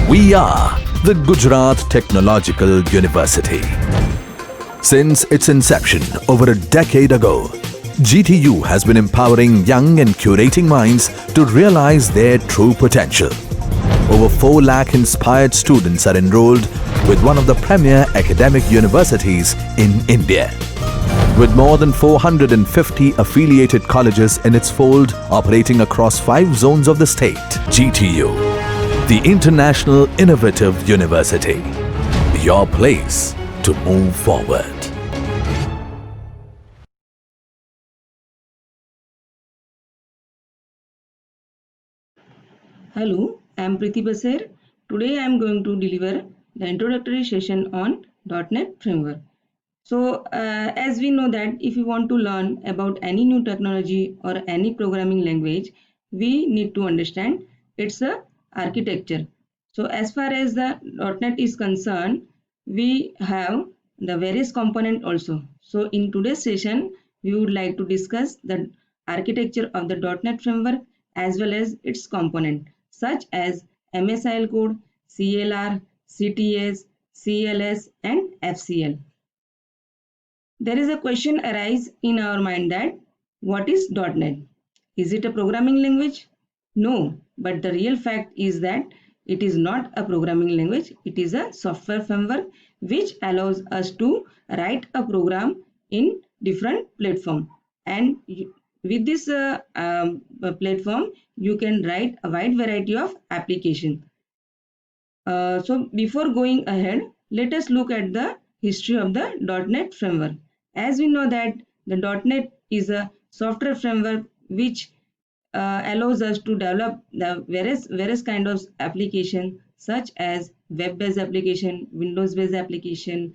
We are the Gujarat Technological University. Since its inception over a decade ago, GTU has been empowering young and curating minds to realize their true potential. Over 4 lakh inspired students are enrolled with one of the premier academic universities in India. With more than 450 affiliated colleges in its fold operating across 5 zones of the state, GTU, the International Innovative University, your place to move forward. Hello, I am Preeti Baser. Today I am going to deliver the introductory session on .NET Framework. So, as we know that if you want to learn about any new technology or any programming language, we need to understand its architecture. So, as far as the .NET is concerned, we have the various component also. So, in today's session, we would like to discuss the architecture of the .NET Framework as well as its component such as MSIL code, CLR, CTS, CLS and FCL. There is a question arise in our mind that what is .NET? Is it a programming language? No, but the real fact is that it is not a programming language. It is a software framework which allows us to write a program in different platform. And with this platform, you can write a wide variety of application. So before going ahead, let us look at the history of the .NET framework. As we know that the .NET is a software framework which allows us to develop the various kind of application such as web-based application, Windows-based application,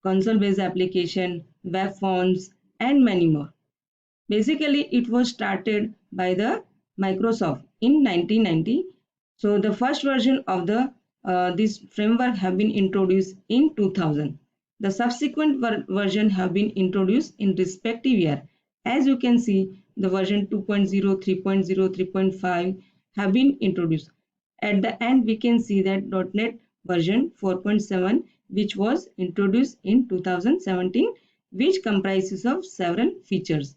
console-based application, web forms, and many more. Basically, it was started by the Microsoft in 1990. So the first version of the this framework have been introduced in 2000. The subsequent version have been introduced in respective year. As you can see, the version 2.0, 3.0, 3.5 have been introduced. At the end, we can see that .NET version 4.7, which was introduced in 2017, which comprises of several features.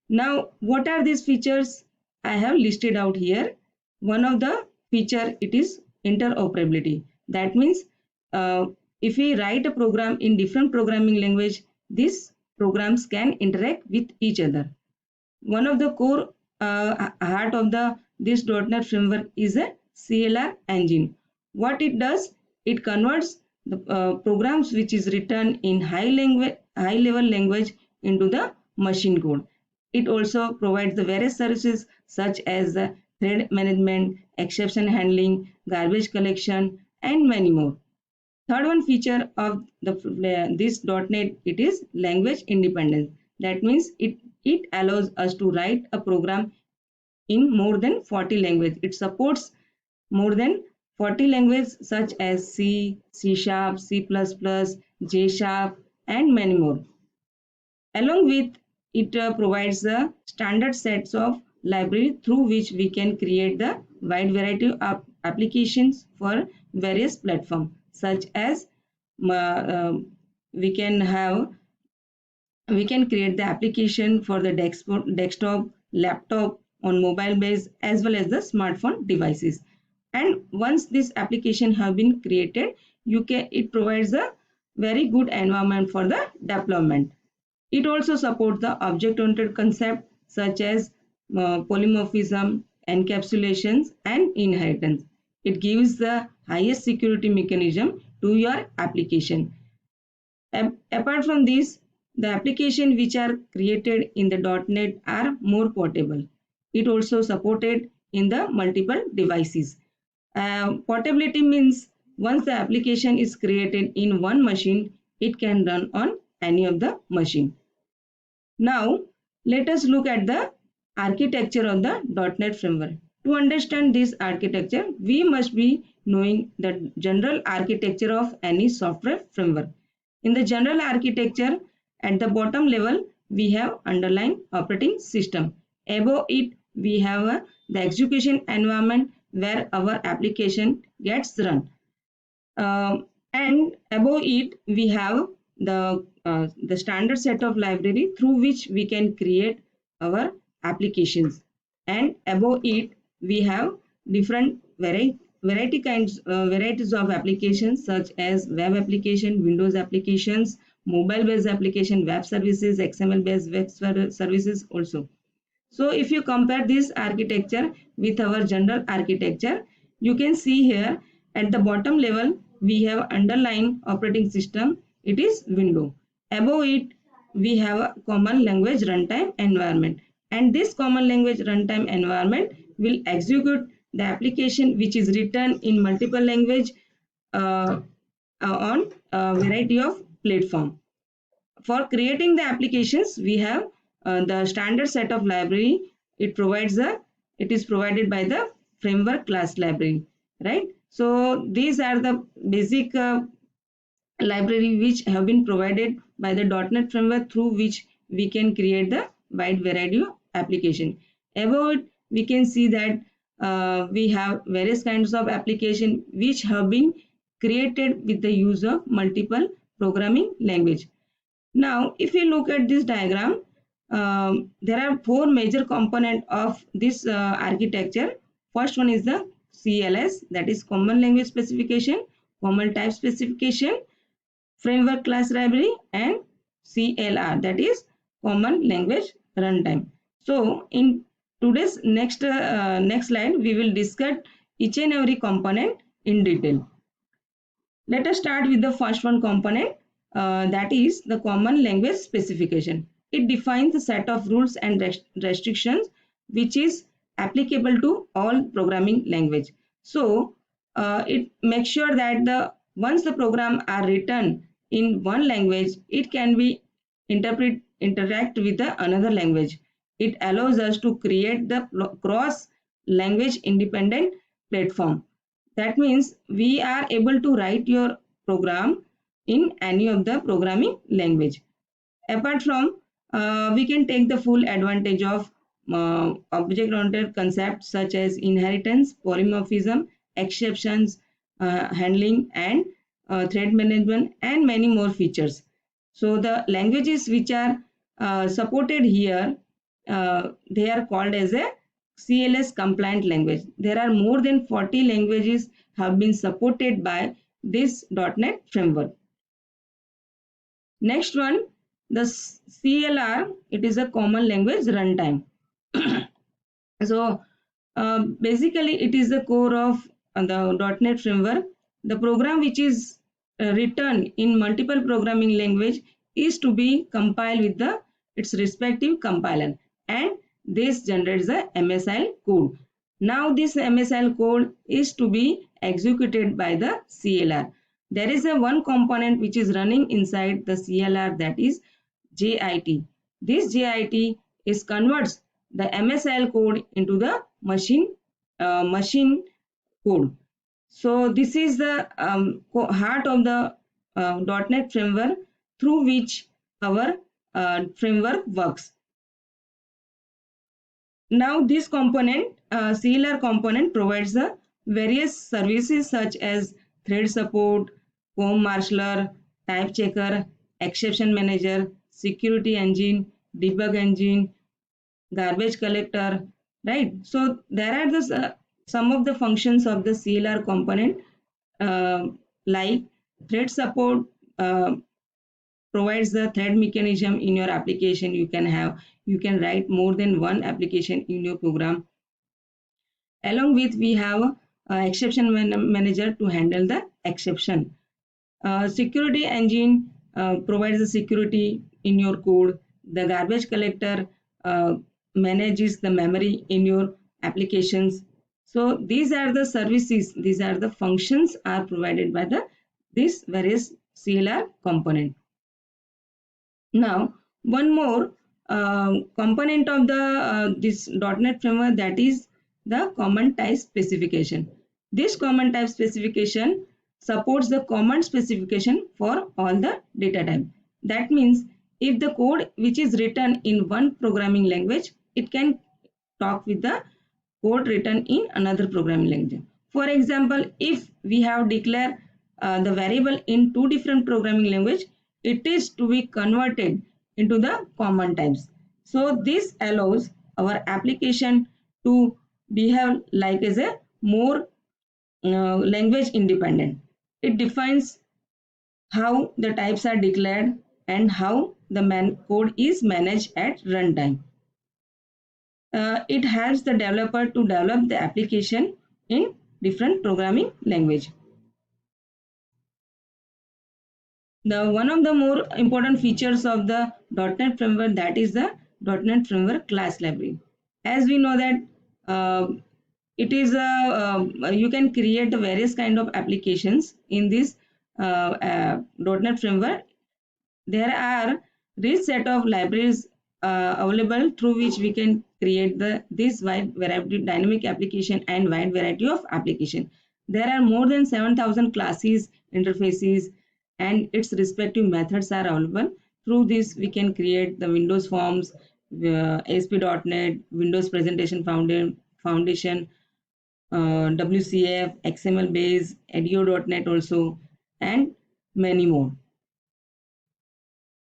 Now, what are these features? I have listed out here. One of the feature, it is interoperability. That means if we write a program in different programming language, these programs can interact with each other. One of the core heart of this .NET framework is a CLR engine. What it does, it converts the programs which is written in high level language into the machine code. It also provides the various services such as the thread management, exception handling, garbage collection, and many more. Third one feature of this .NET, it is language independence. That means it allows us to write a program in more than 40 languages. It supports more than 40 languages such as C, C Sharp, C++, J Sharp, and many more. Along with it provides the standard sets of library through which we can create the wide variety of applications for various platforms such as we can create the application for the desktop, laptop, on mobile base as well as the smartphone devices. And once this application have been created, it provides a very good environment for the deployment. It also supports the object-oriented concept such as polymorphism, encapsulations, and inheritance. It gives the highest security mechanism to your application. Apart from this, the applications which are created in the .NET are more portable. It also supported in the multiple devices. Portability means once the application is created in one machine, it can run on any of the machine. Now, let us look at the architecture of the .NET framework. To understand this architecture, we must be knowing the general architecture of any software framework. In the general architecture, at the bottom level, we have underlying operating system. Above it, we have the execution environment where our application gets run. And above it we have the standard set of library through which we can create our applications, and above it we have different varieties of applications such as web application, Windows applications, mobile based application, web services, XML based web services also. So if you compare this architecture with our general architecture, you can see here at the bottom level we have underlying operating system, it is Windows. Above it we have a common language runtime environment, and this common language runtime environment will execute the application which is written in multiple language uh, on a variety of platform. For creating the applications we have the standard set of library. It is provided by the framework class library, right? So these are the basic library which have been provided by the .NET framework through which we can create the wide variety of application. Above it we can see that we have various kinds of application which have been created with the use of multiple programming language. Now, if you look at this diagram, there are four major components of this architecture. First one is the CLS, that is Common Language Specification, Common Type Specification, Framework Class Library, and CLR, that is Common Language Runtime. So, in today's next slide, we will discuss each and every component in detail. Let us start with the first one component, that is the Common Language Specification. It defines a set of rules and restrictions which is applicable to all programming language. So it makes sure that once the program are written in one language, it can be interact with another language. It allows us to create the cross language independent platform. That means we are able to write your program in any of the programming language. Apart from, we can take the full advantage of object-oriented concepts such as inheritance, polymorphism, exceptions, handling, and thread management, and many more features. So the languages which are supported here, they are called as a CLS compliant language. There are more than 40 languages have been supported by this .NET framework. Next one, the CLR, it is a common language runtime. So basically it is the core of the .NET framework. The program which is written in multiple programming language is to be compiled with its respective compiler, and this generates the MSIL code. Now this MSIL code is to be executed by the CLR. There is a one component which is running inside the CLR, that is JIT. This JIT is converts the MSIL code into the machine code. So this is the heart of the .NET framework through which our framework works. Now this component, CLR component, provides the various services such as thread support, COM marshaller, type checker, exception manager, security engine, debug engine, garbage collector, right? So there are the some of the functions of the CLR component, like thread support provides the thread mechanism in your application. You can write more than one application in your program. Along with we have exception manager to handle the exception. Security engine provides the security in your code. The garbage collector manages the memory in your applications. So these are the services, these are the functions are provided by this various CLR component. Now one more component of the this .NET framework, that is the common type specification. This common type specification supports the common specification for all the data type. That means if the code which is written in one programming language, it can talk with the code written in another programming language. For example, if we have declared the variable in two different programming language, it is to be converted into the common types. So this allows our application to behave like as a more language independent. It defines how the types are declared and how the code is managed at runtime. It helps the developer to develop the application in different programming language. One of the more important features of the .NET Framework, that is the .NET Framework class library. As we know that it is you can create the various kind of applications in this .NET Framework. There are rich set of libraries available through which we can create this wide variety dynamic application and wide variety of application. There are more than 7,000 classes, interfaces, and its respective methods are available. Through this, we can create the Windows Forms, ASP.NET, Windows Presentation Foundation, WCF, XML Base, Edio.NET also, and many more.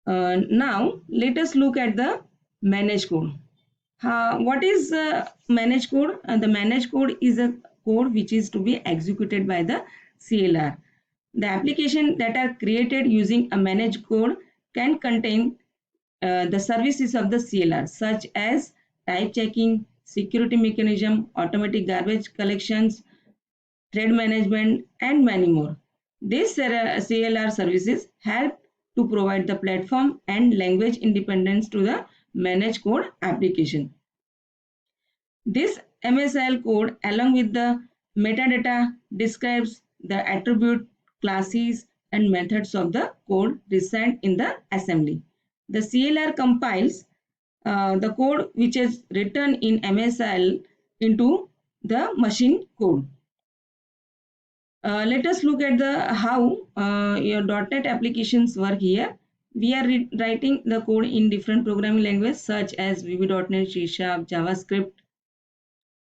Now, let us look at the managed code. What is managed code? The managed code is a code which is to be executed by the CLR. The application that are created using a managed code can contain the services of the CLR, such as type checking, security mechanism, automatic garbage collections, thread management, and many more. These CLR services help to provide the platform and language independence to the managed code application. This MSIL code, along with the metadata, describes the attribute, classes, and methods of the code reside in the assembly. The CLR compiles the code which is written in MSIL into the machine code. Let us look at how your .NET applications work here. We are writing the code in different programming languages such as VB.NET, C#, JavaScript.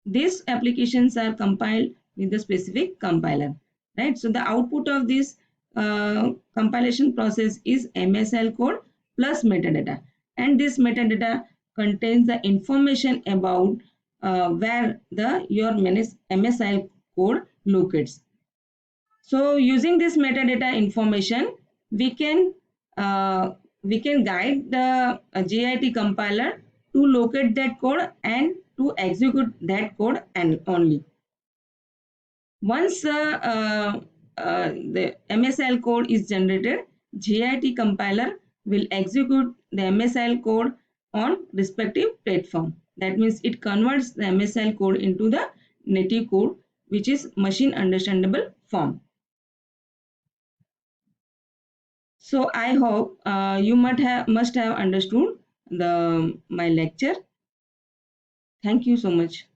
These applications are compiled with the specific compiler, right? So the output of this compilation process is MSIL code plus metadata, and this metadata contains the information about where your MSIL code locates. So using this metadata information, we can guide the JIT compiler to locate that code and to execute that code and only. Once the MSIL code is generated, JIT compiler will execute the MSIL code on respective platform. That means it converts the MSIL code into the native code, which is machine understandable form. So I hope you must have understood my lecture. Thank you so much.